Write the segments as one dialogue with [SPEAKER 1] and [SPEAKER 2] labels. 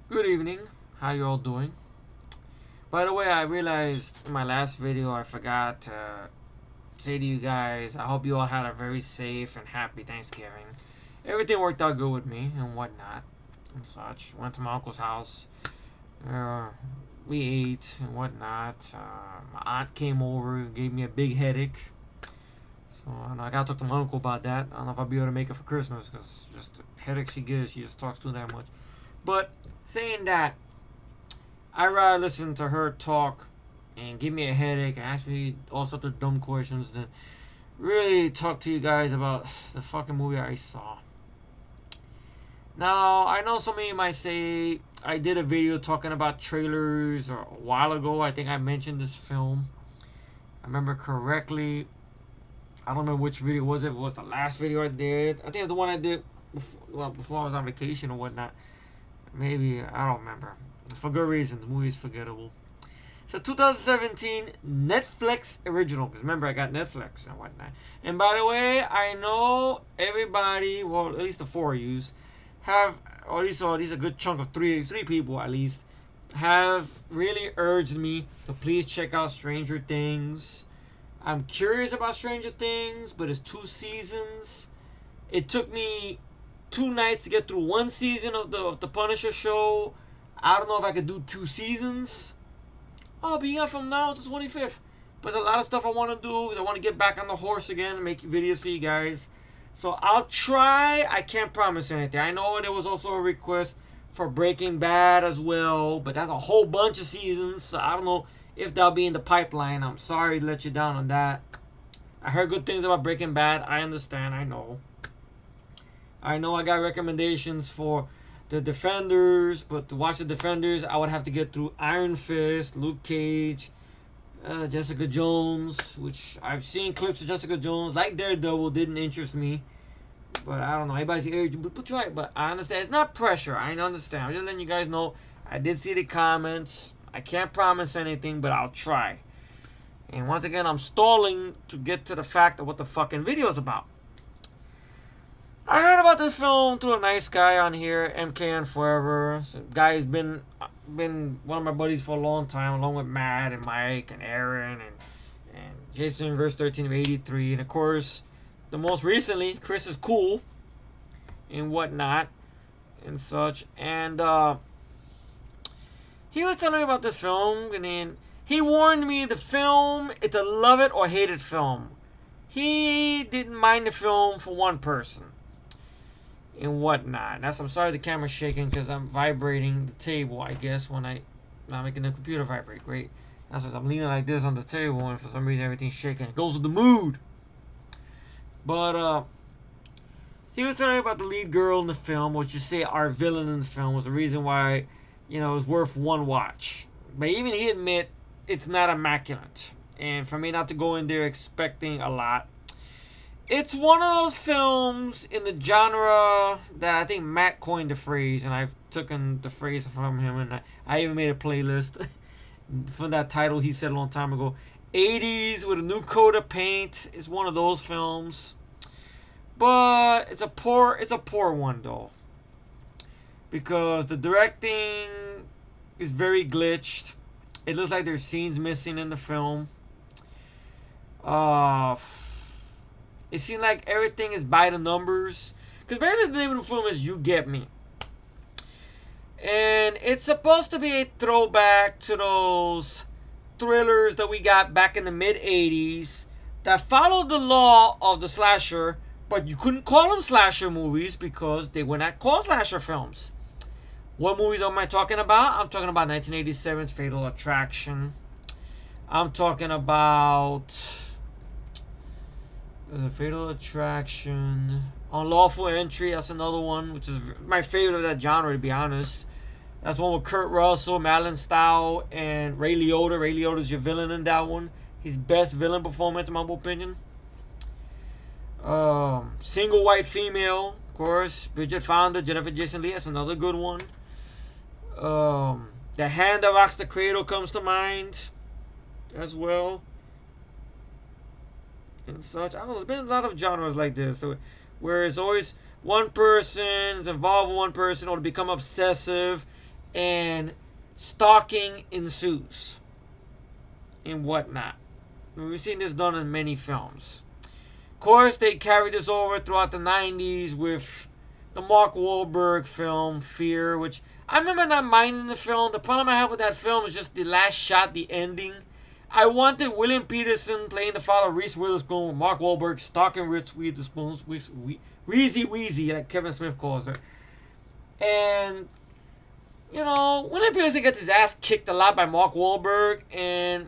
[SPEAKER 1] Good evening. How you all doing? By the way, I realized in my last video I forgot to say to you guys, I hope you all had a very safe and happy Thanksgiving. Everything worked out good with me and whatnot and such. Went to my uncle's house. Uh, we ate and whatnot. My aunt came over and gave me a big headache. So I gotta talk to my uncle about that. I don't know if I'll be able to make it for Christmas because just the headache she gives, she just talks too that much. But saying that, I rather listen to her talk and give me a headache and ask me all sorts of dumb questions than really talk to you guys about the fucking movie I saw. Now, I know some of you might say I did a video talking about trailers or a while ago. I think I mentioned this film. I remember correctly. I don't remember which video was it. If it was the last video I did. I think it's the one I did before I was on vacation or whatnot. Maybe, I don't remember. It's for good reason. The movie is forgettable. So 2017 Netflix original. Because remember, I got Netflix and whatnot. And by the way, I know everybody, well, at least the four of you, have, or at least a good chunk of three people at least, have really urged me to please check out Stranger Things. I'm curious about Stranger Things, but it's 2 seasons. It took me 2 nights to get through 1 season of the Punisher show. I don't know if I could do 2 seasons. I'll be here from now to the 25th. But there's a lot of stuff I want to do because I want to get back on the horse again and make videos for you guys. So I'll try. I can't promise anything. I know there was also a request for Breaking Bad as well, but that's a whole bunch of seasons. So I don't know if that'll be in the pipeline. I'm sorry to let you down on that. I heard good things about Breaking Bad. I understand. I know I got recommendations for the Defenders, but to watch the Defenders, I would have to get through Iron Fist, Luke Cage, Jessica Jones, which I've seen clips of Jessica Jones. Like Daredevil, didn't interest me. But I don't know. Everybody's here, but try it. But I understand. It's not pressure. I understand. I'm just letting you guys know. I did see the comments. I can't promise anything, but I'll try. And once again, I'm stalling to get to the fact of what the fucking video is about. I heard about this film through a nice guy on here, MKN Forever. So guy has been one of my buddies for a long time, along with Matt and Mike and Aaron and Jason verse 13 of 83, and of course, the most recently, Chris is cool and whatnot and such. And he was telling me about this film, and then he warned me the film, it's a love it or hate it film. He didn't mind the film for one person and whatnot. I'm sorry the camera's shaking because I'm vibrating the table, I guess, when I'm making the computer vibrate. Great. That's what I'm leaning like this on the table, and for some reason everything's shaking. It goes with the mood. But he was telling me about the lead girl in the film, which you say our villain in the film, was the reason why, it was worth one watch. But even he admit it's not immaculate. And for me not to go in there expecting a lot, it's one of those films in the genre that I think Matt coined the phrase, and I've taken the phrase from him, and I even made a playlist from that title he said a long time ago. 80s with a new coat of paint is one of those films, but it's a poor one though, because the directing is very glitched. It looks like there's scenes missing in the film. It seems like everything is by the numbers. Because basically the name of the film is You Get Me. And it's supposed to be a throwback to those thrillers that we got back in the mid-80s that followed the law of the slasher, but you couldn't call them slasher movies because they were not called slasher films. What movies am I talking about? I'm talking about 1987's Fatal Attraction. I'm talking about Fatal Attraction, Unlawful Entry. That's another one, which is my favorite of that genre, to be honest. That's one with Kurt Russell, Madeline Stowe, and Ray Liotta. Ray Liotta's your villain in that one. His best villain performance, in my opinion. Single White Female, of course. Bridget Fonda, Jennifer Jason Leigh. That's another good one. The Hand That Rocks the Cradle comes to mind as well. And such. I don't know. There's been a lot of genres like this, where it's always one person is involved with one person, or to become obsessive, and stalking ensues and whatnot. We've seen this done in many films. Of course, they carried this over throughout the 90s with the Mark Wahlberg film Fear, which I remember not minding the film. The problem I have with that film is just the last shot, the ending. I wanted William Peterson playing the father of Reese Witherspoon, Mark Wahlberg stalking Reese Witherspoon, Reezy Weezy, like Kevin Smith calls her. And, you know, William Peterson gets his ass kicked a lot by Mark Wahlberg, and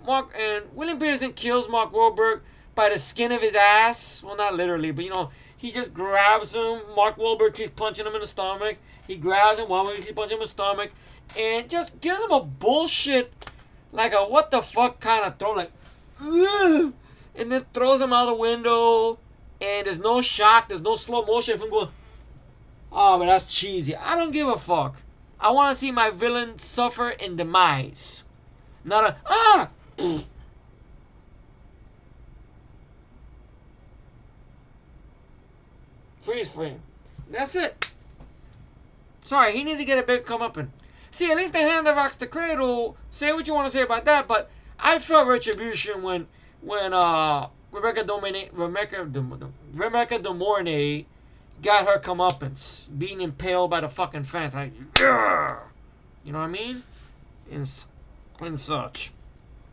[SPEAKER 1] William Peterson kills Mark Wahlberg by the skin of his ass. Well, not literally, but, you know, he just grabs him. Mark Wahlberg keeps punching him in the stomach. He grabs him, Wahlberg keeps punching him in the stomach, and just gives him a bullshit, like a what the fuck kind of throw, like, ugh, and then throws him out the window, and there's no shock, there's no slow motion of him going, oh, but that's cheesy. I don't give a fuck. I want to see my villain suffer and demise. Not a, freeze frame. That's it. Sorry, he needs to get a big comeuppance. See, at least the hand that rocks the cradle, say what you want to say about that, but I felt retribution when Rebecca De Mornay got her comeuppance, being impaled by the fucking fence. Like, yeah! You know what I mean? And such.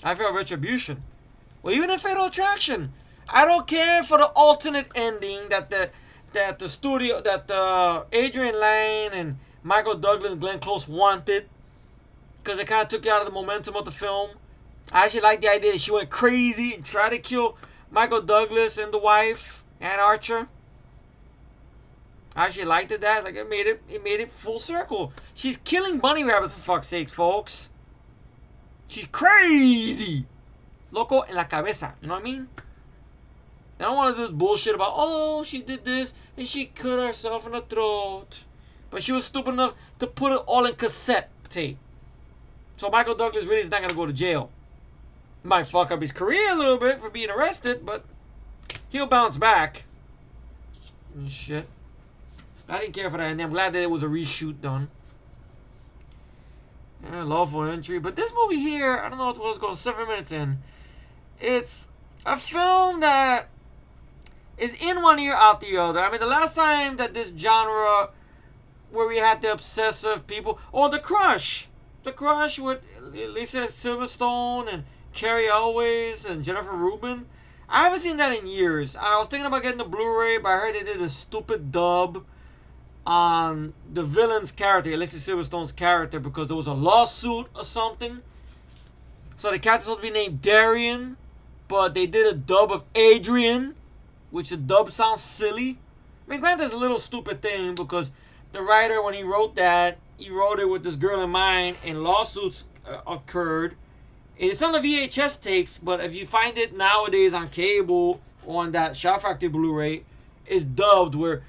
[SPEAKER 1] I felt retribution. Well, even in Fatal Attraction, I don't care for the alternate ending that Adrian Lyne and Michael Douglas and Glenn Close wanted, because it kind of took you out of the momentum of the film. I actually like the idea that she went crazy and tried to kill Michael Douglas and the wife, Ann Archer. I actually liked that. Like, it made it full circle. She's killing bunny rabbits, for fuck's sakes, folks. She's crazy. Loco en la cabeza. You know what I mean? I don't want to do this bullshit about, oh, she did this and she cut herself in the throat. But she was stupid enough to put it all in cassette tape. So Michael Douglas really is not going to go to jail. Might fuck up his career a little bit for being arrested, but he'll bounce back. And shit. I didn't care for that, and I'm glad that it was a reshoot done. Yeah, lawful entry. But this movie here, I don't know what was going 7 minutes in. It's a film that is in one ear, out the other. I mean, the last time that this genre, where we had the obsessive people, or The Crush. The Crush with Lisa Silverstone and Carrie Elways and Jennifer Rubin. I haven't seen that in years. I was thinking about getting the Blu-ray, but I heard they did a stupid dub on the villain's character, Lisa Silverstone's character, because there was a lawsuit or something. So the character's supposed to be named Darian, but they did a dub of Adrian, which the dub sounds silly. I mean, granted, it's a little stupid thing because the writer, when he wrote that, he wrote it with this girl in mind, and lawsuits occurred. It's on the VHS tapes, but if you find it nowadays on cable or on that Shout Factory Blu-ray, it's dubbed where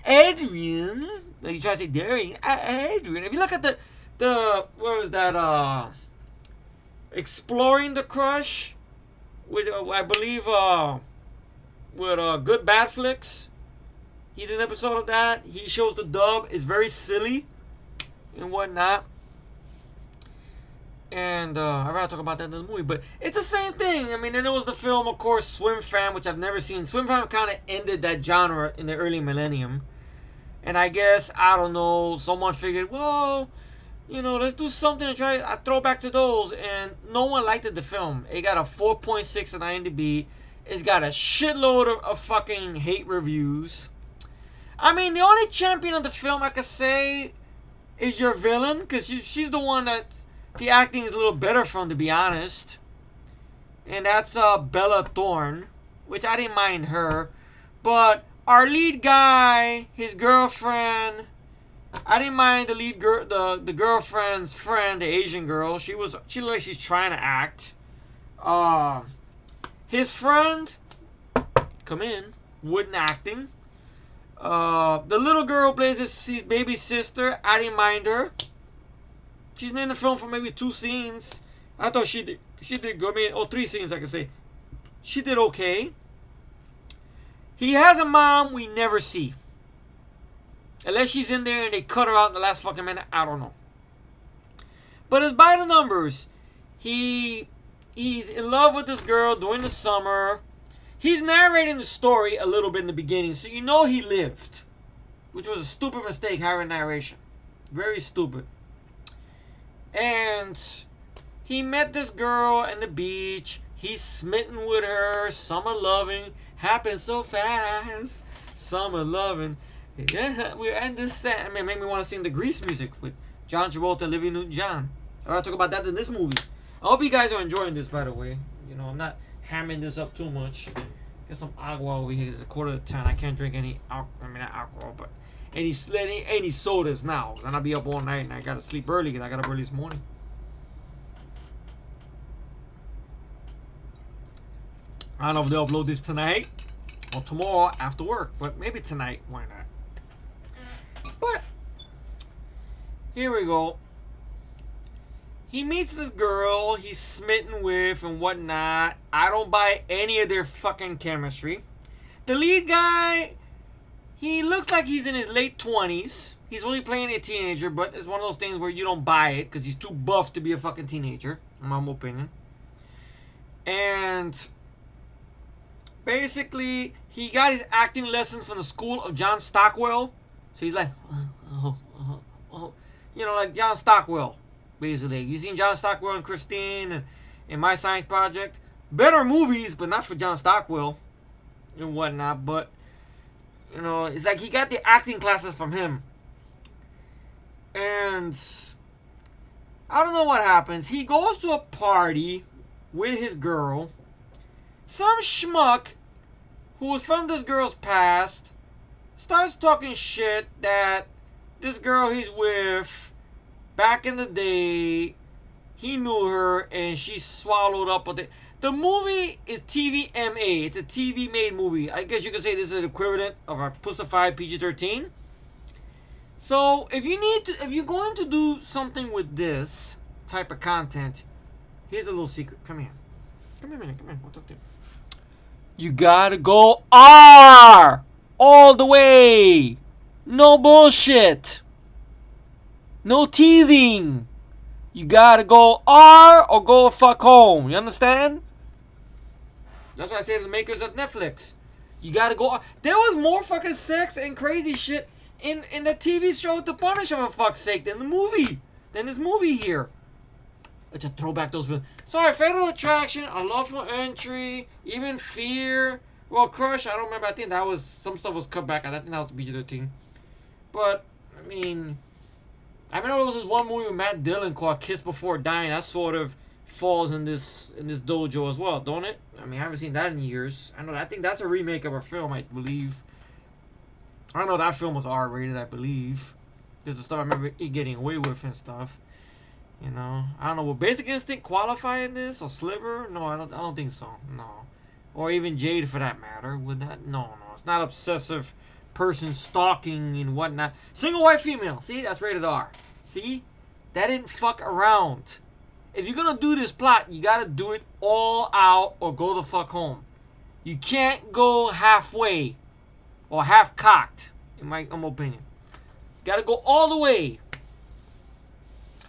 [SPEAKER 1] Adrian, like you try to say Darian, Adrian. If you look at the what was that? Exploring the Crush, with I believe with Good Bad Flicks. He did an episode of that. He shows the dub. It's very silly and whatnot. And I'd rather talk about that in the movie, but it's the same thing. I mean, then there was the film, of course, Swim Fan, which I've never seen. Swim Fan kind of ended that genre in the early millennium. And I guess, I don't know, someone figured, well, you know, let's do something to try. I throw back to those, and no one liked the film. It got a 4.6 on IMDb. It's got a shitload of fucking hate reviews. I mean, the only champion of the film I could say is your villain, because she's the one that the acting is a little better from, to be honest. And that's Bella Thorne, which I didn't mind her. But our lead guy, his girlfriend, I didn't mind the lead girl, the girlfriend's friend, the Asian girl. She looked like she's trying to act. His friend, come in, wooden acting. The little girl plays his baby sister. I didn't mind her. She's in the film for maybe 2 scenes. I thought she did good. I mean, 3 scenes, I could say. She did okay. He has a mom we never see. Unless she's in there and they cut her out in the last fucking minute. I don't know. But it's by the numbers. He's in love with this girl during the summer. He's narrating the story a little bit in the beginning, so you know he lived. Which was a stupid mistake, having narration. Very stupid. And he met this girl at the beach. He's smitten with her. Summer loving happens so fast. Summer loving. Yeah, we're at this set. I mean, it made me want to sing the Grease music with John Travolta and Olivia Newton-John. I'm going to talk about that in this movie. I hope you guys are enjoying this, by the way. You know, I'm not hamming this up too much. Get some agua over here. It's 9:45. I can't drink any not alcohol, but any sodas now. Then I'll be up all night and I gotta sleep early because I got up early this morning. I don't know if they'll upload this tonight or tomorrow after work, but maybe tonight. Why not? But here we go. He meets this girl he's smitten with and whatnot. I don't buy any of their fucking chemistry. The lead guy, he looks like he's in his late 20s. He's only playing a teenager, but it's one of those things where you don't buy it because he's too buff to be a fucking teenager, in my opinion. And basically, he got his acting lessons from the school of John Stockwell. So he's like, you know, like John Stockwell. Basically, you seen John Stockwell and Christine and in My Science Project. Better movies, but not for John Stockwell and whatnot. But you know, it's like he got the acting classes from him. And I don't know what happens. He goes to a party with his girl. Some schmuck who was from this girl's past starts talking shit that this girl he's with, back in the day, he knew her and she swallowed up with it. The movie is TVMA. It's a TV made movie. I guess you could say this is the equivalent of a pussified PG-13. So if you're going to do something with this type of content, here's a little secret. Come here. Come here a minute. Come here. We'll talk to you. You gotta go R all the way. No bullshit. No teasing. You gotta go R or go fuck home. You understand? That's what I say to the makers of Netflix. You gotta go R. There was more fucking sex and crazy shit in the TV show The Punisher, for fuck's sake, than this movie here. Let's just throw back those films. Sorry, Fatal Attraction, Unlawful Entry, even Fear. Well, Crush, I don't remember. I think that was, some stuff was cut back. I think that was PG-13. But, I mean, there was this one movie with Matt Dillon called Kiss Before Dying. That sort of falls in this dojo as well, don't it? I mean, I haven't seen that in years. I think that's a remake of a film, I believe. I know that film was R-rated, I believe. There's the stuff I remember it getting away with and stuff. You know, I don't know. Will Basic Instinct qualify in this or Sliver? No, I don't think so. No, or even Jade for that matter. Would that? No. It's not obsessive person stalking and whatnot. Single white female. See, that's rated R. See, that didn't fuck around. If you're gonna do this plot, you gotta do it all out or go the fuck home. You can't go halfway or half cocked. In my opinion, you gotta go all the way.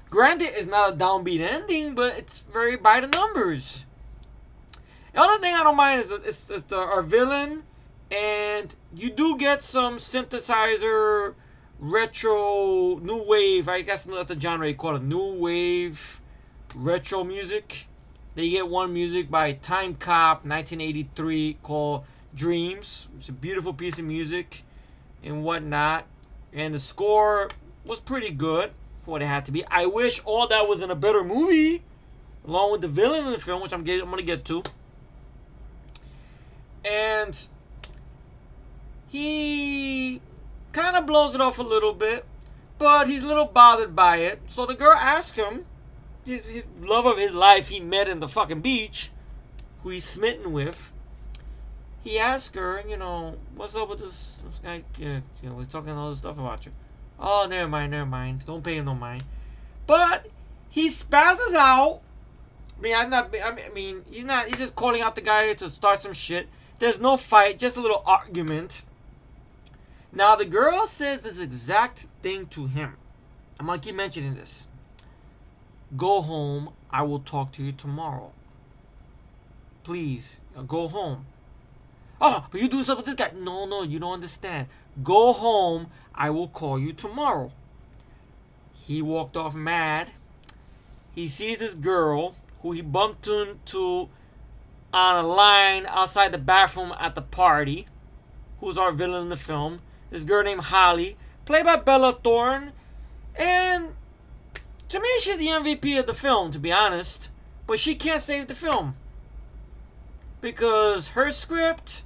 [SPEAKER 1] Granted, it's not a downbeat ending, but it's very by the numbers. The other thing I don't mind is our villain, and you do get some synthesizer, retro, new wave. I guess that's the genre you call it, new wave, retro music. They get one music by Time Cop, 1983, called Dreams. It's a beautiful piece of music and whatnot, and the score was pretty good. What it had to be. I wish all that was in a better movie, along with the villain in the film, which I'm gonna get to. And he kind of blows it off a little bit, but he's a little bothered by it. So the girl asks him, his love of his life he met in the fucking beach, who he's smitten with. He asks her, you know, what's up with this guy? You know, he's talking all this stuff about you. Oh, never mind. Don't pay him no mind. But he spazzes out. He's just calling out the guy to start some shit. There's no fight, just a little argument. Now the girl says this exact thing to him. I'm gonna keep mentioning this. Go home. I will talk to you tomorrow. Please, go home. Oh, but you do something with this guy. No, no, you don't understand. Go home. I will call you tomorrow. He walked off mad. He sees this girl who he bumped into on a line outside the bathroom at the party, who's our villain in the film. This girl named Holly, played by Bella Thorne. And to me, she's the MVP of the film, to be honest. But she can't save the film. Because her script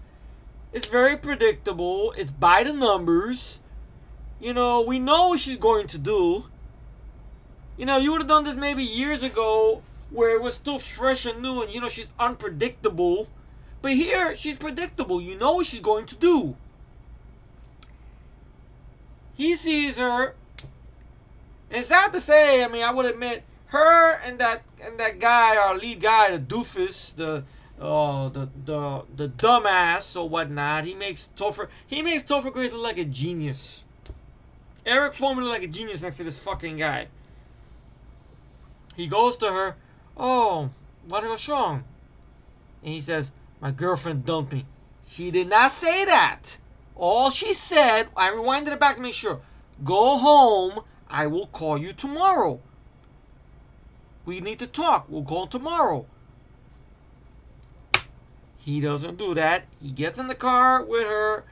[SPEAKER 1] is very predictable. It's by the numbers. You know, we know what she's going to do. You know, you would have done this maybe years ago where it was still fresh and new and, you know, she's unpredictable. But here, she's predictable. You know what she's going to do. He sees her. And sad to say, I mean, I would admit, her and that guy, our lead guy, the doofus, the dumbass or whatnot, he makes Topher Grace look like a genius. Eric Foreman look like a genius next to this fucking guy. He goes to her, oh, what's wrong? And he says, my girlfriend dumped me. She did not say that. All she said, I rewinded it back to make sure, go home, I will call you tomorrow. We need to talk, we'll call tomorrow. He doesn't do that. He gets in the car with her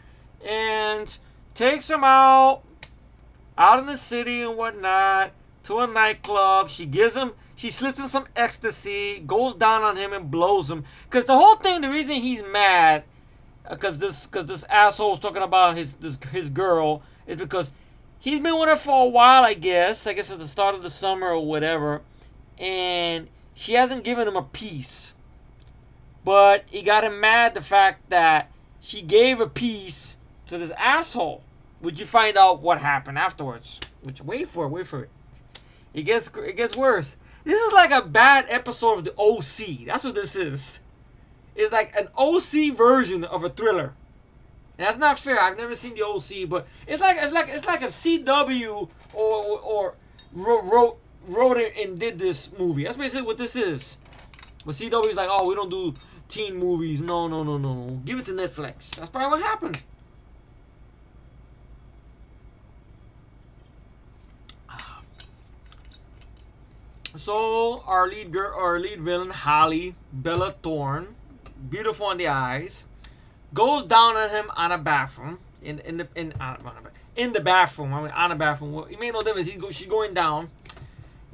[SPEAKER 1] and takes him out in the city and whatnot, to a nightclub. She slips in some ecstasy, goes down on him and blows him. Because the whole thing, the reason he's mad, because this asshole was talking about his girl, is because he's been with her for a while, I guess at the start of the summer or whatever, and she hasn't given him a piece. But he got him mad the fact that she gave a piece to this asshole. Would you find out what happened afterwards? Which wait for it. It gets worse. This is like a bad episode of the OC. That's what this is. It's like an OC version of a thriller. And that's not fair. I've never seen the OC, but it's like if CW or wrote it and did this movie. That's basically what this is. But CW is like, oh, we don't do teen movies. No. Give it to Netflix. That's probably what happened. So our lead villain, Holly, Bella Thorne, beautiful in the eyes, goes down on him on a bathroom in the bathroom. I mean, on a bathroom. It made no difference. She's going down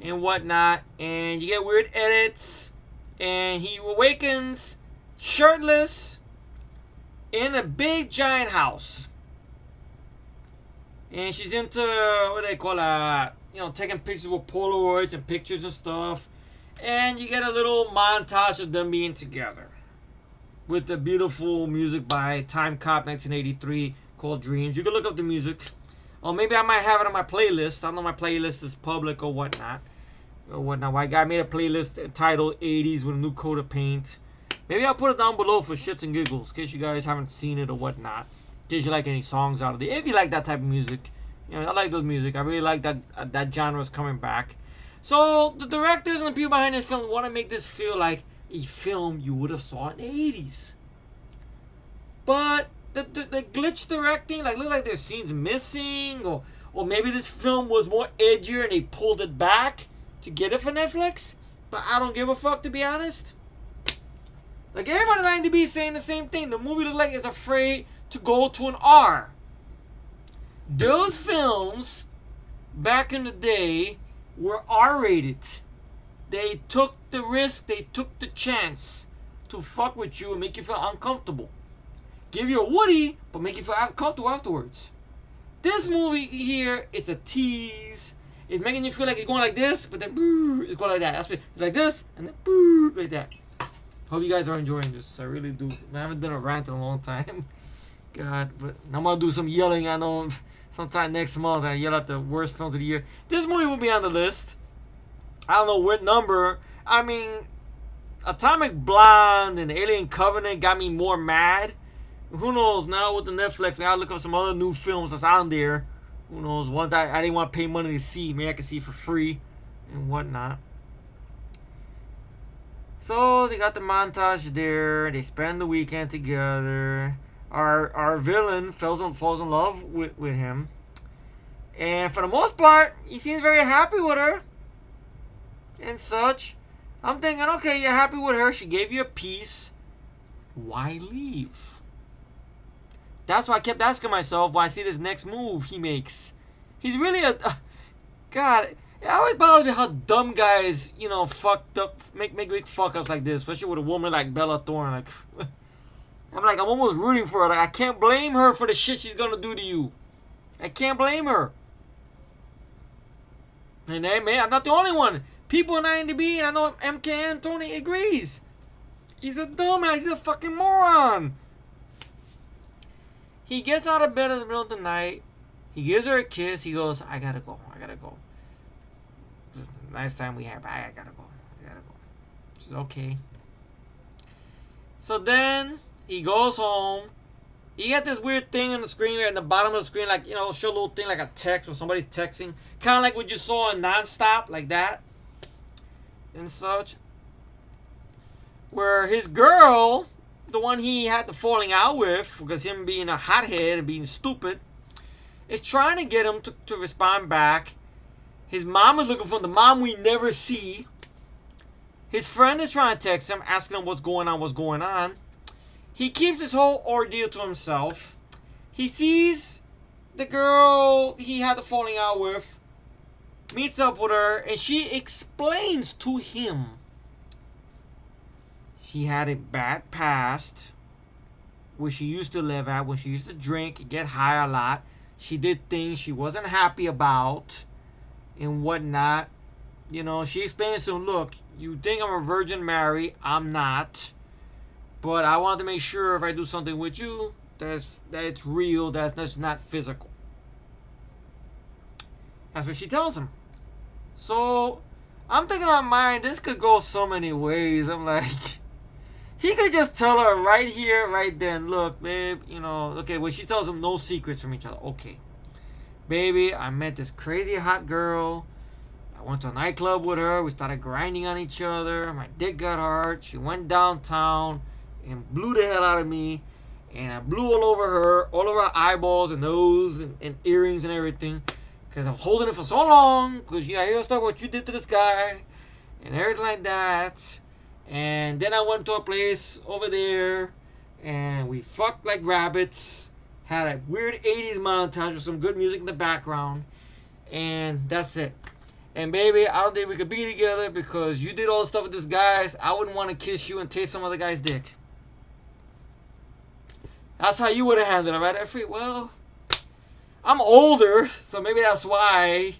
[SPEAKER 1] and whatnot, and you get weird edits, and he awakens shirtless in a big giant house, and she's into what do they call that? You know, taking pictures with Polaroids and pictures and stuff. And you get a little montage of them being together. With the beautiful music by Time Cop 1983 called Dreams. You can look up the music. Or maybe I might have it on my playlist. I don't know if my playlist is public or whatnot. White guy made a playlist titled 80s with a new coat of paint. Maybe I'll put it down below for shits and giggles. In case you guys haven't seen it or whatnot. In case you like any songs out of it. If you like that type of music. You know, I like those music. I really like that genre is coming back. So the directors and the people behind this film want to make this feel like a film you would have saw in the 80s. But the glitch directing, like look like there's scenes missing, or maybe this film was more edgier and they pulled it back to get it for Netflix. But I don't give a fuck, to be honest. Like everybody on IMDb is saying the same thing. The movie looked like it's afraid to go to an R. Those films, back in the day, were R-rated. They took the risk, they took the chance to fuck with you and make you feel uncomfortable. Give you a Woody, but make you feel uncomfortable afterwards. This movie here, it's a tease. It's making you feel like it's going like this, but then it's going like that. That's it's like this, and then like that. Hope you guys are enjoying this. I really do. I haven't done a rant in a long time. God, but I'm going to do some yelling, I know. Sometime next month, I yell at the worst films of the year. This movie will be on the list. I don't know what number. I mean, Atomic Blonde and Alien Covenant got me more mad. Who knows? Now with the Netflix, maybe I'll look up some other new films that's on there. Who knows? Ones I didn't want to pay money to see. Maybe I can see for free and whatnot. So they got the montage there. They spend the weekend together. Our villain falls in love with him. And for the most part, he seems very happy with her and such. I'm thinking, okay, you're happy with her. She gave you a piece. Why leave? That's why I kept asking myself why I see this next move he makes. He's really God, it always bothers me how dumb guys, fucked up, make big fuck ups like this, especially with a woman like Bella Thorne. Like, I'm almost rooting for her. Like, I can't blame her for the shit she's gonna do to you. I can't blame her. And hey, man, I'm not the only one. People in IMDb, and I know MK and Tony agrees. He's a dumbass. He's a fucking moron. He gets out of bed in the middle of the night. He gives her a kiss. He goes, I gotta go. This is the nice time we have. I gotta go. She's okay. So then he goes home. You get this weird thing on the screen there, in the bottom of the screen, like, show a little thing like a text when somebody's texting. Kind of like what you saw in Nonstop, like that. And such. Where his girl, the one he had the falling out with, because him being a hothead and being stupid, is trying to get him to respond back. His mom is looking for him, the mom we never see. His friend is trying to text him, asking him what's going on. He keeps this whole ordeal to himself. He sees the girl he had the falling out with, meets up with her, and she explains to him she had a bad past where she used to live at, when she used to drink, get high a lot. She did things she wasn't happy about and whatnot. She explains to him, look, you think I'm a Virgin Mary. I'm not. But I want to make sure if I do something with you, that it's real, that's not physical. That's what she tells him. So, I'm thinking on mine, this could go so many ways. I'm like, he could just tell her right here, right then, look, babe, okay, well, she tells him no secrets from each other. Okay. Baby, I met this crazy hot girl. I went to a nightclub with her. We started grinding on each other. My dick got hard. She went downtown and blew the hell out of me, and I blew all over her eyeballs and nose and earrings and everything, because I was holding it for so long, because I hear stuff what you did to this guy and everything like that. And then I went to a place over there and we fucked like rabbits, had a weird 80s montage with some good music in the background, and that's it. And baby, I don't think we could be together because you did all the stuff with this guy. I wouldn't want to kiss you and taste some other guy's dick. That's how you would have handled it, right, Effie? Well, I'm older, so maybe that's why.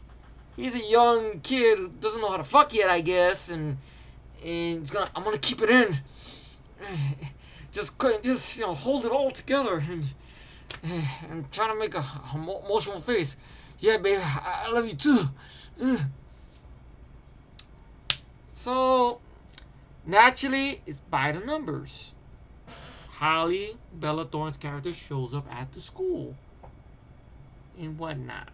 [SPEAKER 1] He's a young kid who doesn't know how to fuck yet, I guess, and I'm gonna keep it in. Just hold it all together and trying to make a emotional face. Yeah, baby, I love you too. So naturally, it's by the numbers. Holly, Bella Thorne's character, shows up at the school and whatnot.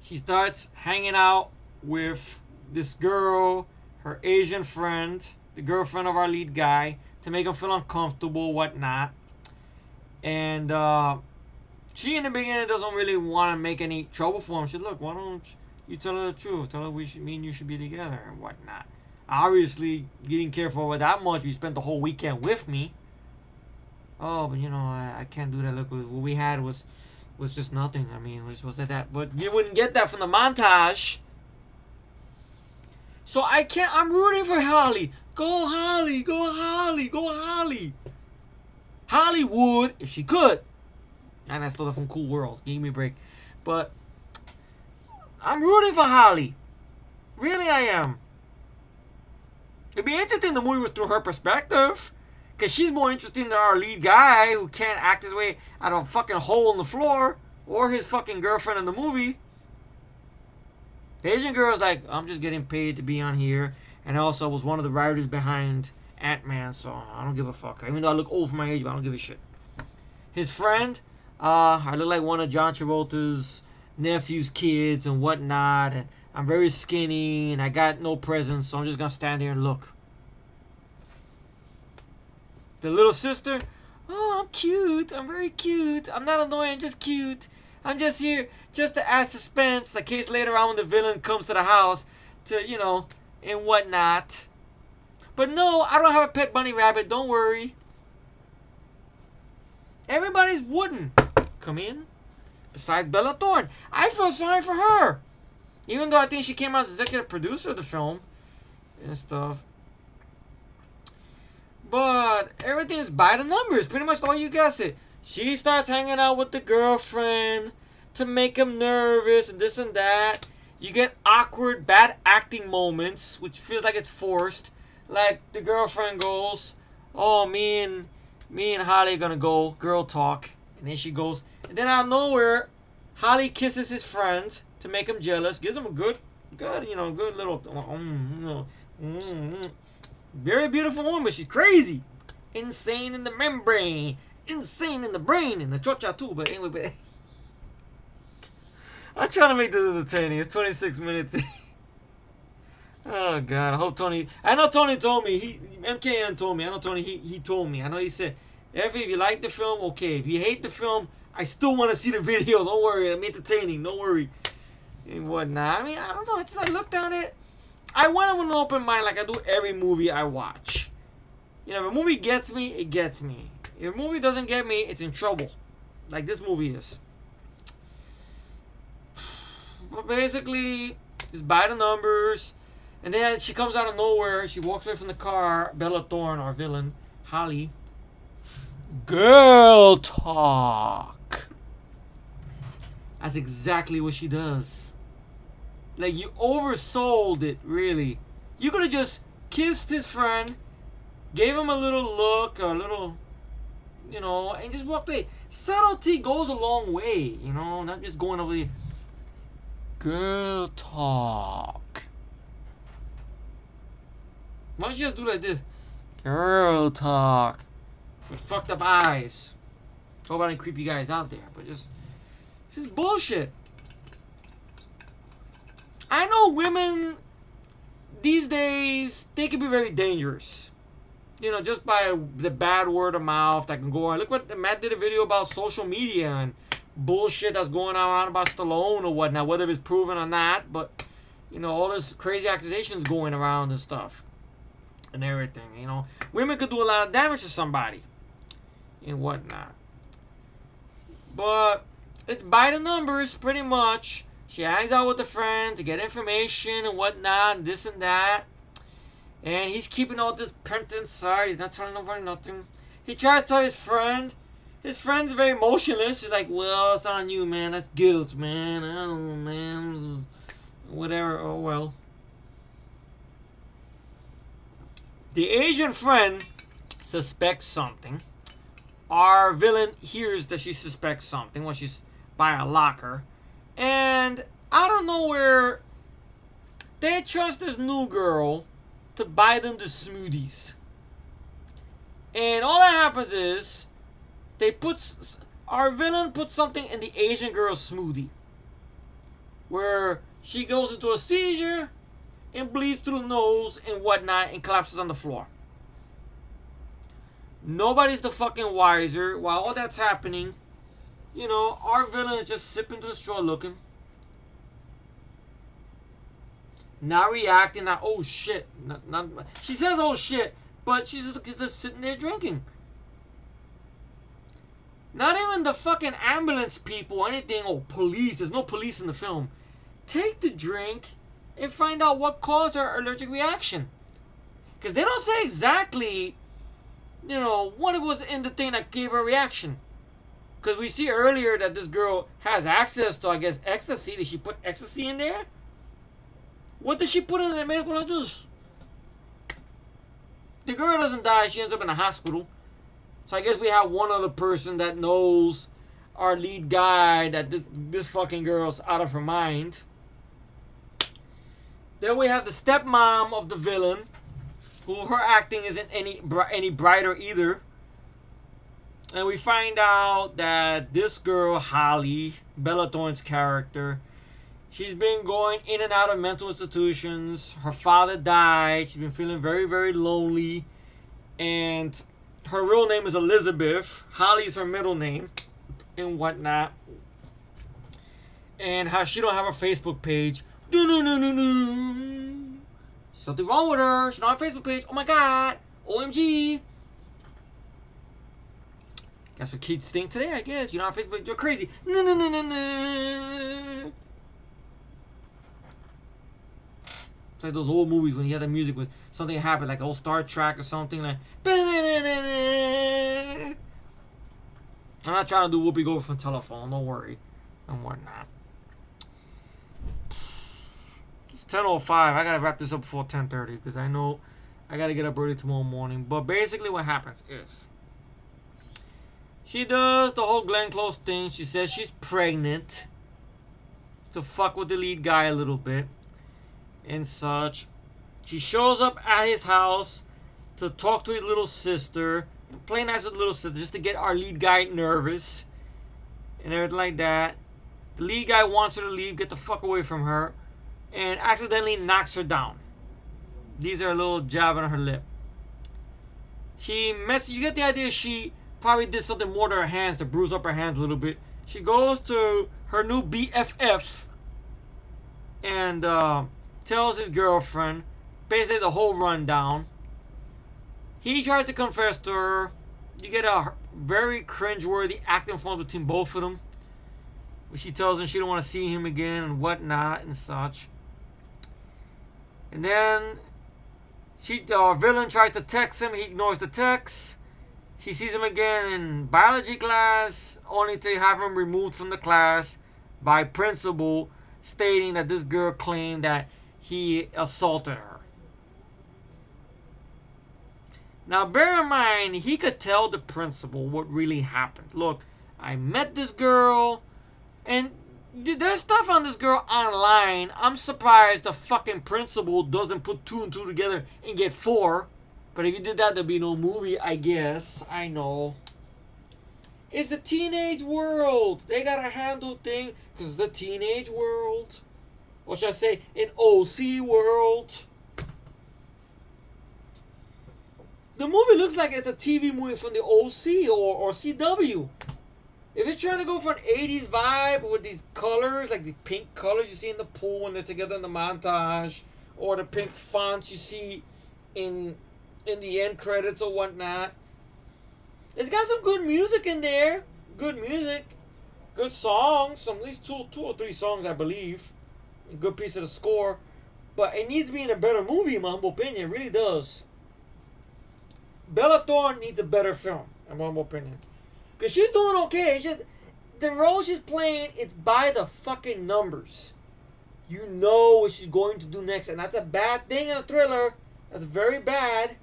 [SPEAKER 1] She starts hanging out with this girl, her Asian friend, the girlfriend of our lead guy, to make him feel uncomfortable, whatnot. And she in the beginning doesn't really want to make any trouble for him. She said, look, why don't you tell her the truth? Tell her me and you should be together and whatnot. Obviously, getting careful with that much. You spent the whole weekend with me. Oh, but I can't do that. Look, what we had was just nothing. I mean, was that. But you wouldn't get that from the montage. So I'm rooting for Holly. Go Holly, go Holly, go Holly. Holly would, if she could. And I stole that from Cool World. Give me a break. But I'm rooting for Holly. Really, I am. It'd be interesting the movie was through her perspective. Because she's more interesting than our lead guy who can't act his way out of a fucking hole in the floor. Or his fucking girlfriend in the movie. The Asian girl's like, I'm just getting paid to be on here. And also was one of the writers behind Ant-Man. So I don't give a fuck. Even though I look old for my age, but I don't give a shit. His friend, I look like one of John Travolta's nephew's kids and whatnot. And I'm very skinny and I got no presents. So I'm just going to stand here and look. The little sister, oh, I'm cute. I'm very cute. I'm not annoying. I'm just cute. I'm just here just to add suspense in case later on when the villain comes to the house to, and whatnot. But no, I don't have a pet bunny rabbit. Don't worry. Everybody's wooden. Come in. Besides Bella Thorne. I feel sorry for her. Even though I think she came out as executive producer of the film and stuff. But everything is by the numbers. Pretty much all you guess it. She starts hanging out with the girlfriend to make him nervous and this and that. You get awkward, bad acting moments, which feels like it's forced. Like the girlfriend goes, "Oh, me and Holly are gonna go girl talk," and then she goes, and then out of nowhere, Holly kisses his friend to make him jealous, gives him a good little, very beautiful woman. She's crazy, insane in the membrane, insane in the brain, and the chocha too. But anyway, I'm trying to make this entertaining. It's 26 minutes. Oh God, I hope Tony. I know Tony told me. MKN told me. I know Tony. He told me. I know he said, if you like the film, okay. If you hate the film, I still want to see the video. Don't worry, I'm entertaining. Don't worry, and whatnot. I mean, I don't know. I looked at it. I went with an open mind, like I do every movie I watch. If a movie gets me, it gets me. If a movie doesn't get me, it's in trouble, like this movie is. But basically, it's by the numbers. And then she comes out of nowhere. She walks away from the car. Bella Thorne, our villain, Holly. Girl talk. That's exactly what she does. Like, you oversold it, really. You could have just kissed his friend, gave him a little look, or a little, and just walked away. Subtlety goes a long way, not just going over the girl talk. Why don't you just do like this? Girl talk. With fucked up eyes. Hope I didn't creep you guys out there. But just bullshit. I know women these days, they can be very dangerous. Just by the bad word of mouth that can go on. Look what Matt did a video about social media and bullshit that's going around about Stallone or whatnot. Whether it's proven or not. But, all this crazy accusations going around and stuff. And everything, women could do a lot of damage to somebody and whatnot. But it's by the numbers, pretty much. She hangs out with a friend to get information and whatnot, and this and that. And he's keeping all this pent inside. He's not telling nobody nothing. He tries to tell his friend. His friend's very emotionless. He's like, "Well, it's on you, man. That's guilt, man. I don't know, man. Whatever. Oh well." The Asian friend suspects something. Our villain hears that she suspects something when she's by a locker. And I don't know where they trust this new girl to buy them the smoothies. And all that happens is our villain puts something in the Asian girl's smoothie. Where she goes into a seizure and bleeds through the nose and whatnot and collapses on the floor. Nobody's the fucking wiser. While all that's happening, our villain is just sipping to the straw looking. Not reacting, not, oh shit. Not, she says oh shit, but she's just sitting there drinking. Not even the fucking ambulance people or anything, police. There's no police in the film. Take the drink and find out what caused her allergic reaction. Because they don't say exactly, what it was in the thing that gave her a reaction. Because we see earlier that this girl has access to, I guess, ecstasy. Did she put ecstasy in there? What did she put in the medical juice? The girl doesn't die. She ends up in a hospital. So I guess we have one other person that knows our lead guy that this fucking girl's out of her mind. Then we have the stepmom of the villain, who her acting isn't any brighter either. And we find out that this girl, Holly, Bella Thorne's character, she's been going in and out of mental institutions. Her father died. She's been feeling very, very lonely. And her real name is Elizabeth. Holly's her middle name and whatnot. And how she don't have a Facebook page. Something wrong with her. She don't have a Facebook page. Oh my god. OMG. That's what kids think today, I guess. You don't have Facebook. You're crazy. It's like those old movies when you have the music with something happen, like old Star Trek or something like. I'm not trying to do Whoopi Goldberg from Telephone, don't worry, and whatnot. It's 10:05. I gotta wrap this up before 10:30 because I know I gotta get up early tomorrow morning. But basically, what happens is she does the whole Glenn Close thing. She says she's pregnant to fuck with the lead guy a little bit and such. She shows up at his house to talk to his little sister and play nice with the little sister just to get our lead guy nervous and everything like that. The lead guy wants her to leave, get the fuck away from her, and accidentally knocks her down. These are a little jab on her lip. You get the idea she probably did something more to her hands to bruise up her hands a little bit. She goes to her new BFF and tells his girlfriend basically the whole rundown. He tries to confess to her. You get a very cringeworthy acting form between both of them. She tells him she don't want to see him again and whatnot and such. And then villain tries to text him. He ignores the text. She sees him again in biology class, only to have him removed from the class by principal, stating that this girl claimed that he assaulted her. Now, bear in mind, he could tell the principal what really happened. Look, I met this girl, and there's stuff on this girl online. I'm surprised the fucking principal doesn't put 2 and 2 together and get 4. But if you did that, there'd be no movie, I guess. I know. It's the teenage world. They gotta handle things because it's the teenage world. Or should I say, an OC world. The movie looks like it's a TV movie from the OC or CW. If it's trying to go for an 80s vibe with these colors, like the pink colors you see in the pool when they're together in the montage, or the pink fonts you see in the end credits or whatnot. It's got some good music in there. Good music. Good songs. Some, at least two or three songs, I believe. A good piece of the score. But it needs to be in a better movie, in my humble opinion. It really does. Bella Thorne needs a better film, in my humble opinion. Because she's doing okay. It's just the role she's playing, it's by the fucking numbers. You know what she's going to do next. And that's a bad thing in a thriller. That's very bad.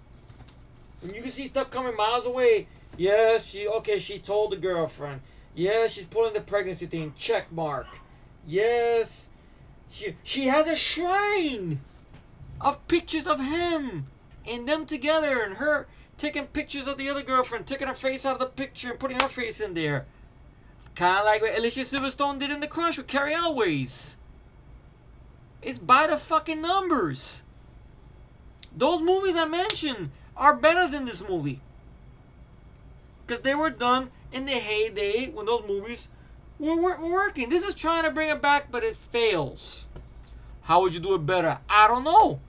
[SPEAKER 1] And you can see stuff coming miles away. Yes, she told the girlfriend. Yes, she's pulling the pregnancy thing. Check mark. Yes. She has a shrine of pictures of him and them together and her taking pictures of the other girlfriend, taking her face out of the picture and putting her face in there. Kind of like what Alicia Silverstone did in The Crush with Carrie Elways. It's by the fucking numbers. Those movies I mentioned are better than this movie. Because they were done in the heyday when those movies were working. This is trying to bring it back, but it fails. How would you do it better? I don't know.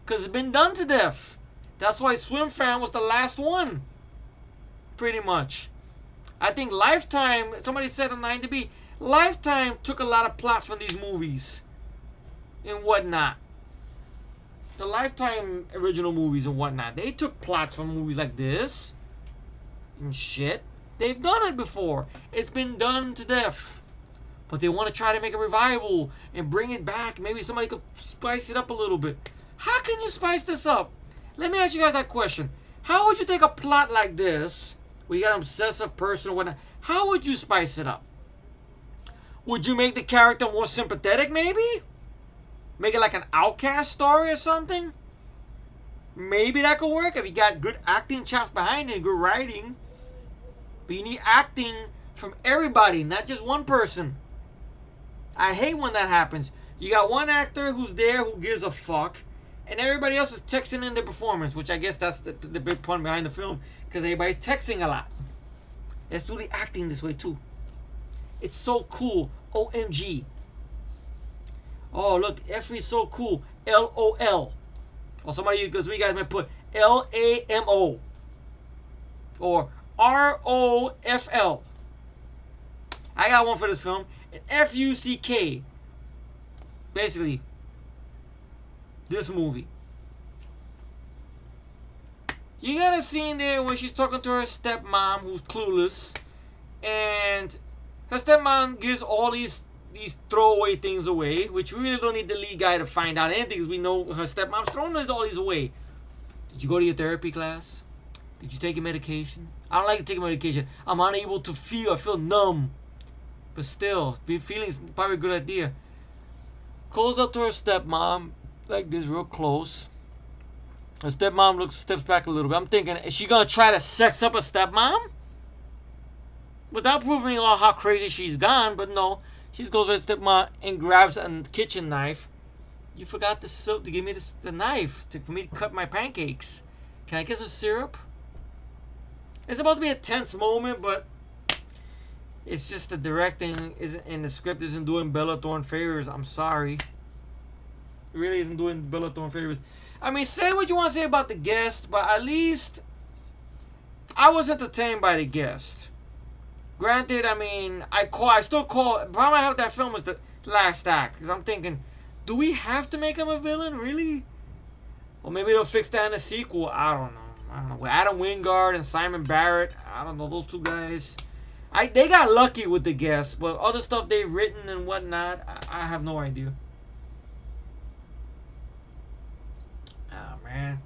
[SPEAKER 1] Because it's been done to death. That's why Swim Fan was the last one. Pretty much. I think Lifetime, somebody said on 9 Lifetime took a lot of plot from these movies. And whatnot. The Lifetime original movies and whatnot. They took plots from movies like this. And shit. They've done it before. It's been done to death. But they want to try to make a revival and bring it back. Maybe somebody could spice it up a little bit. How can you spice this up? Let me ask you guys that question. How would you take a plot like this, where you got an obsessive person or whatnot, how would you spice it up? Would you make the character more sympathetic, maybe? Make it like an outcast story or something? Maybe that could work if you got good acting chops behind it and good writing. But you need acting from everybody, not just one person. I hate when that happens. You got one actor who's there who gives a fuck, and everybody else is texting in their performance, which I guess that's the big point behind the film, because everybody's texting a lot. Let's do the acting this way too. It's so cool. OMG. Oh, look, Effie's so cool. LOL. Or somebody, because we guys might put LAMO. Or ROFL. I got one for this film. And FUCK. Basically, this movie. You got a scene there when she's talking to her stepmom, who's clueless, and her stepmom gives all these throwaway things away, which we really don't need the lead guy to find out anything, because we know her stepmom's throwing all these away. Did you go to your therapy class? Did you take your medication? I don't like to take medication. I'm unable to feel. I feel numb. But still, feeling's probably a good idea. Goes up to her stepmom, like this, real close. Her stepmom steps back a little bit. I'm thinking, is she gonna try to sex up a stepmom? Without proving how crazy she's gone, but no. She goes to her stepmom and grabs a kitchen knife. You forgot to give me the knife for me to cut my pancakes. Can I get some syrup? It's about to be a tense moment, but it's just the directing isn't, and the script isn't doing Bella Thorne favors. I'm sorry. It really isn't doing Bella Thorne favors. I mean, say what you want to say about the guest, but at least I was entertained by the guest. Granted, I mean, I still call. The problem I have with that film was the last act, because I'm thinking, do we have to make him a villain, really? Or maybe they'll fix that in a sequel. I don't know. With Adam Wingard and Simon Barrett, I don't know, those two guys. They got lucky with the guests, but other stuff they've written and whatnot, I have no idea. Oh, man.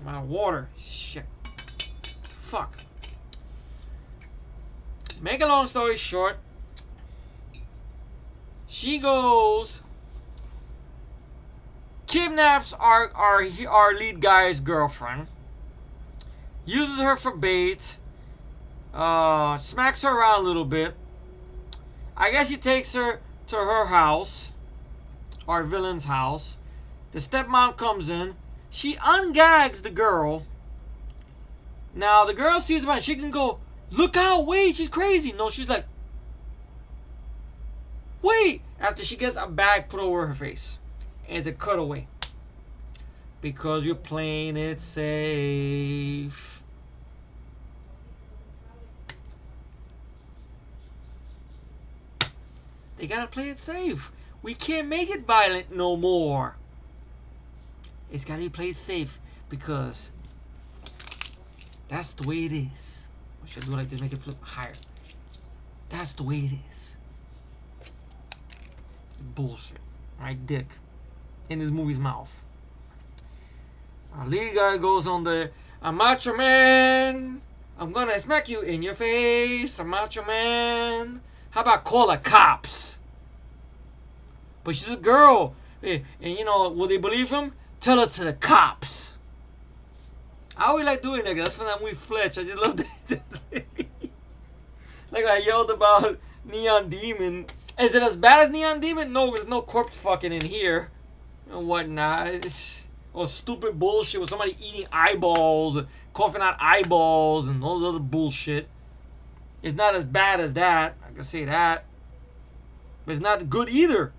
[SPEAKER 1] I'm out of water. Shit. Fuck. Make a long story short, she goes, kidnaps our lead guy's girlfriend, uses her for bait, smacks her around a little bit. I guess he takes her to her house, our villain's house. The stepmom comes in. She ungags the girl. Now the girl sees about it. She can go, look out, wait, she's crazy. No, she's like, wait. After she gets a bag put over her face. And it's a cutaway. Because you're playing it safe. They gotta play it safe. We can't make it violent no more. It's gotta be played safe. Because that's the way it is. Or should I do it like this, make it flip higher? That's the way it is. Bullshit. Right, dick. In this movie's mouth. Our lead guy goes on the, I'm macho man. I'm gonna smack you in your face. I'm macho man. How about call the cops? But she's a girl. And you know, will they believe him? Tell her to the cops. I always like doing that, 'cause that's when that movie Fletch. I just love that. Like I yelled about Neon Demon. Is it as bad as Neon Demon? No, there's no corpse fucking in here. And whatnot. Or stupid bullshit with somebody eating eyeballs, coughing out eyeballs, and all the other bullshit. It's not as bad as that. I can say that. But it's not good either.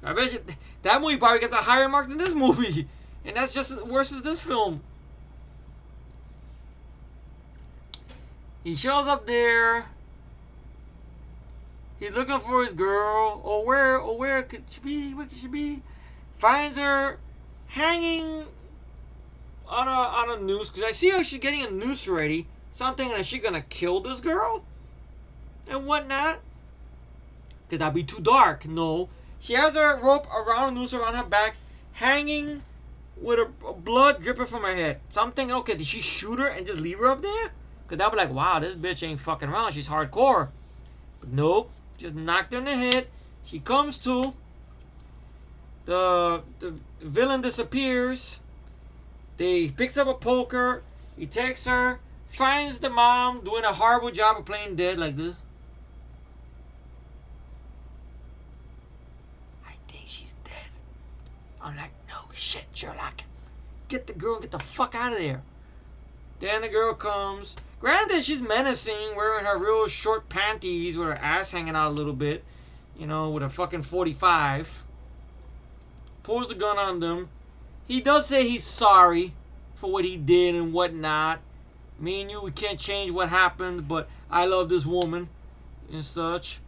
[SPEAKER 1] I bet you that movie probably gets a higher mark than this movie. And that's just as worse as this film. He shows up there. He's looking for his girl. Where could she be? Where could she be? Finds her hanging on a noose. Because I see her, she's getting a noose ready. So I'm thinking, is she going to kill this girl? And whatnot? Could that be too dark? No. She has her rope around, a noose around her back, hanging with her blood dripping from her head. So I'm thinking, okay, did she shoot her and just leave her up there? Because I'll be like, wow, this bitch ain't fucking around. She's hardcore. But nope. Just knocked her in the head. She comes to. The villain disappears. He picks up a poker. He takes her. Finds the mom doing a horrible job of playing dead like this. I think she's dead. I'm like, no shit, Sherlock. Get the girl and get the fuck out of there. Then the girl comes. Granted, she's menacing, wearing her real short panties with her ass hanging out a little bit. You know, with a fucking 45. Pulls the gun on them. He does say he's sorry for what he did and whatnot. Me and you, we can't change what happened, but I love this woman and such.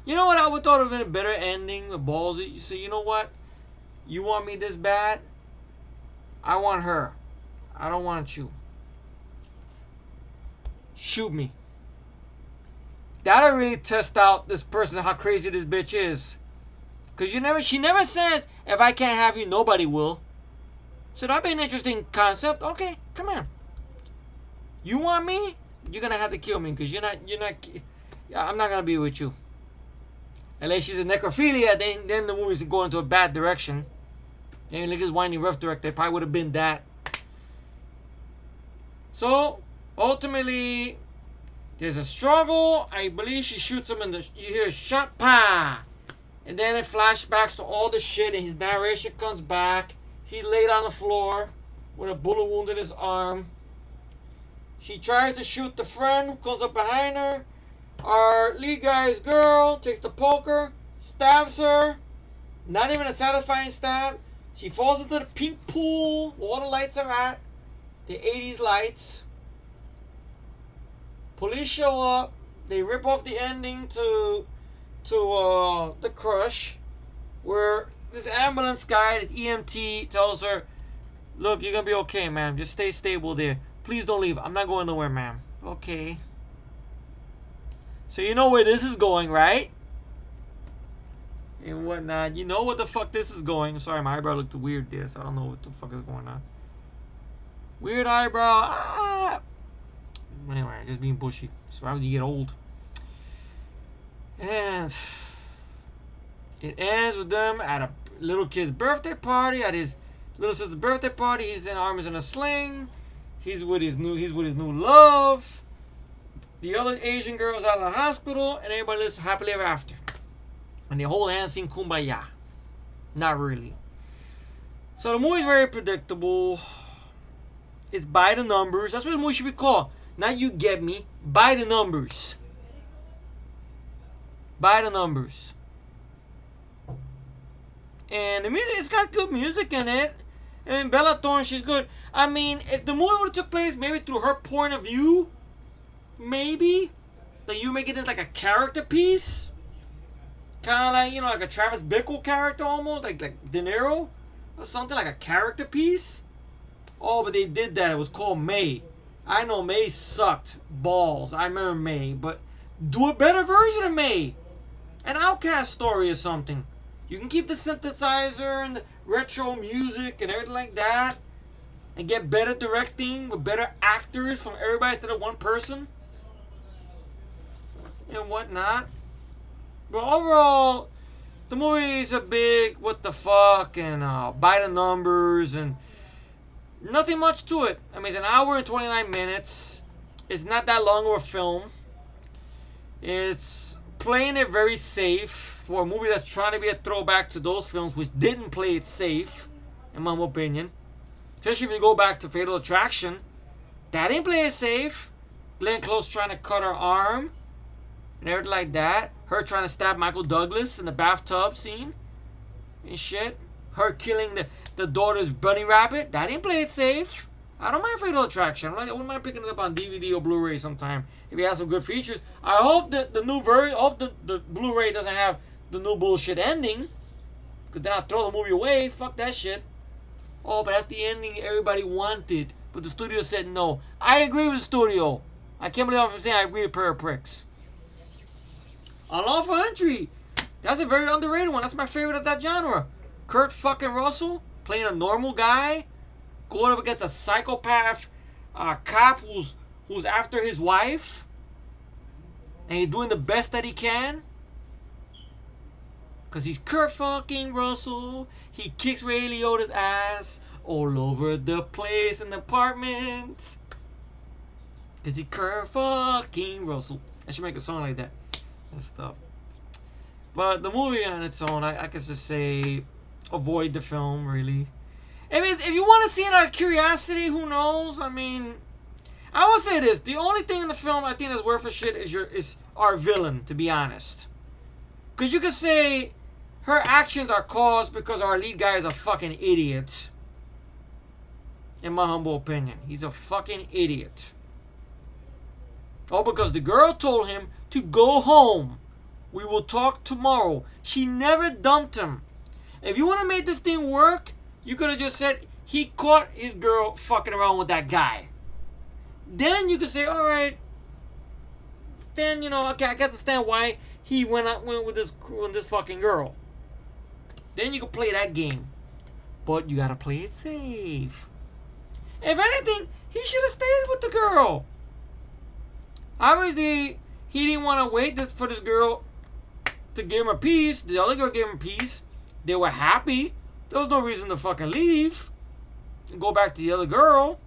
[SPEAKER 1] You know what I would thought would have been a better ending? The ballsy. You say, you know what? You want me this bad? I want her. I don't want you. Shoot me. That'll really test out this person, how crazy this bitch is. Cause she never says, if I can't have you, nobody will. So that'd be an interesting concept. Okay, come on. You want me? You're gonna have to kill me, cause I'm not gonna be with you. Unless she's a necrophilia, then the movie's going into a bad direction. Then like this whiny rough director, it probably would have been that. So ultimately, there's a struggle. I believe she shoots him in the. You hear a shot, pa, and then it flashbacks to all the shit, and his narration comes back. He laid on the floor with a bullet wound in his arm. She tries to shoot the friend who comes up behind her. Our lead guy's girl takes the poker, stabs her. Not even a satisfying stab. She falls into the pink pool where all the lights are at. The 80s lights. Police show up. They rip off the ending to The Crush, where this ambulance guy, this EMT, tells her, look, you're gonna be okay, ma'am. Just stay stable there. Please don't leave. I'm not going nowhere, ma'am. Okay. So you know where this is going, right? And whatnot. You know what the fuck this is going. Sorry, my eyebrow looked weird there, so I don't know what the fuck is going on. Weird eyebrow. Ah! Anyway, just being bushy. So how do you get old? And it ends with them at a little kid's birthday party, at his little sister's birthday party. He's in arms in a sling. He's with his new love. The other Asian girl's out of the hospital, and everybody lives happily ever after. And the whole hand sing kumbaya. Not really. So the movie's very predictable. It's by the numbers. That's what the movie should be called. Not You Get Me. By the numbers. By the numbers. And the music, it's got good music in it. And Bella Thorne, she's good. I mean, if the movie would have took place maybe through her point of view, maybe, like you make it like a character piece, kind of like, you know, like a Travis Bickle character almost, like De Niro or something, like a character piece. Oh, but they did that. It was called May. I know May sucked balls. I remember May, but do a better version of May. An Outcast story or something. You can keep the synthesizer and the retro music and everything like that, and get better directing with better actors from everybody instead of one person and whatnot. But overall, the movie is a big what the fuck and by the numbers and nothing much to it. I mean, it's an hour and 29 minutes. It's not that long of a film. It's playing it very safe for a movie that's trying to be a throwback to those films which didn't play it safe, in my opinion. Especially if you go back to Fatal Attraction. That didn't play it safe. Glenn Close trying to cut her arm and everything like that. Her trying to stab Michael Douglas in the bathtub scene and shit. Her killing the daughter's bunny rabbit. That didn't play it safe. I don't mind Fatal Attraction. I wouldn't mind picking it up on DVD or Blu-ray sometime if it has some good features. I hope that the new version, I hope the Blu-ray doesn't have the new bullshit ending, because then I'll throw the movie away. Fuck that shit. Oh, but that's the ending everybody wanted, but the studio said no. I agree with the studio. I can't believe I'm saying I agree with Pair of Pricks. Unlawful Entry. That's a very underrated one. That's my favorite of that genre. Kurt fucking Russell playing a normal guy, going up against a psychopath cop who's after his wife, and he's doing the best that he can. Cause he's Kurt fucking Russell. He kicks Ray Liotta's ass all over the place in the apartment. Cause he's Kurt fucking Russell. I should make a song like that and stuff. But the movie on its own, I can just say, avoid the film, really. I mean, if you want to see it out of curiosity, who knows? I mean, I will say this: the only thing in the film I think that's worth a shit is our villain, to be honest. Because you could say her actions are caused because our lead guy is a fucking idiot. In my humble opinion, he's a fucking idiot. Oh, because the girl told him to go home. We will talk tomorrow. She never dumped him. If you want to make this thing work, you could have just said he caught his girl fucking around with that guy. Then you could say, all right. Then, you know, okay, I can understand why he went with this fucking girl. Then you can play that game. But you gotta play it safe. If anything, he should have stayed with the girl. Obviously, he didn't want to wait for this girl to give him a piece. The other girl gave him a piece. They were happy. There was no reason to fucking leave and go back to the other girl.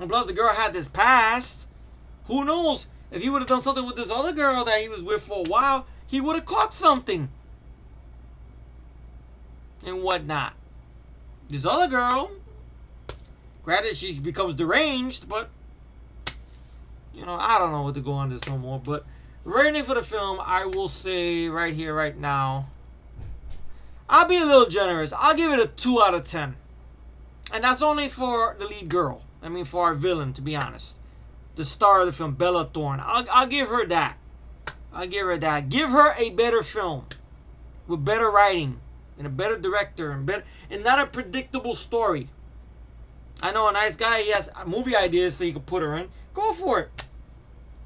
[SPEAKER 1] And plus, the girl had this past. Who knows? If he would have done something with this other girl that he was with for a while, he would have caught something. And whatnot. This other girl, granted, she becomes deranged, but, you know, I don't know what to go on this no more. But rating for the film, I will say right here, right now, I'll be a little generous. I'll give it a 2 out of 10. And that's only for the lead girl. I mean, for our villain, to be honest. The star of the film, Bella Thorne. I'll give her that. I'll give her that. Give her a better film. With better writing. And a better director. And not a predictable story. I know a nice guy, he has movie ideas so you can put her in. Go for it.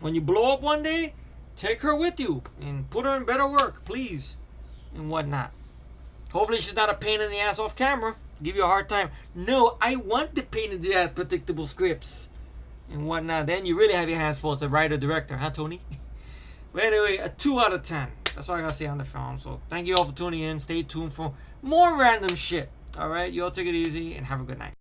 [SPEAKER 1] When you blow up one day, take her with you. And put her in better work, please. And whatnot. Hopefully she's not a pain in the ass off camera. Give you a hard time. No, I want the pain in the ass predictable scripts. And whatnot. Then you really have your hands full as a writer-director, huh, Tony? But anyway, a 2 out of 10. That's all I gotta say on the film. So thank you all for tuning in. Stay tuned for more random shit. Alright, you all take it easy and have a good night.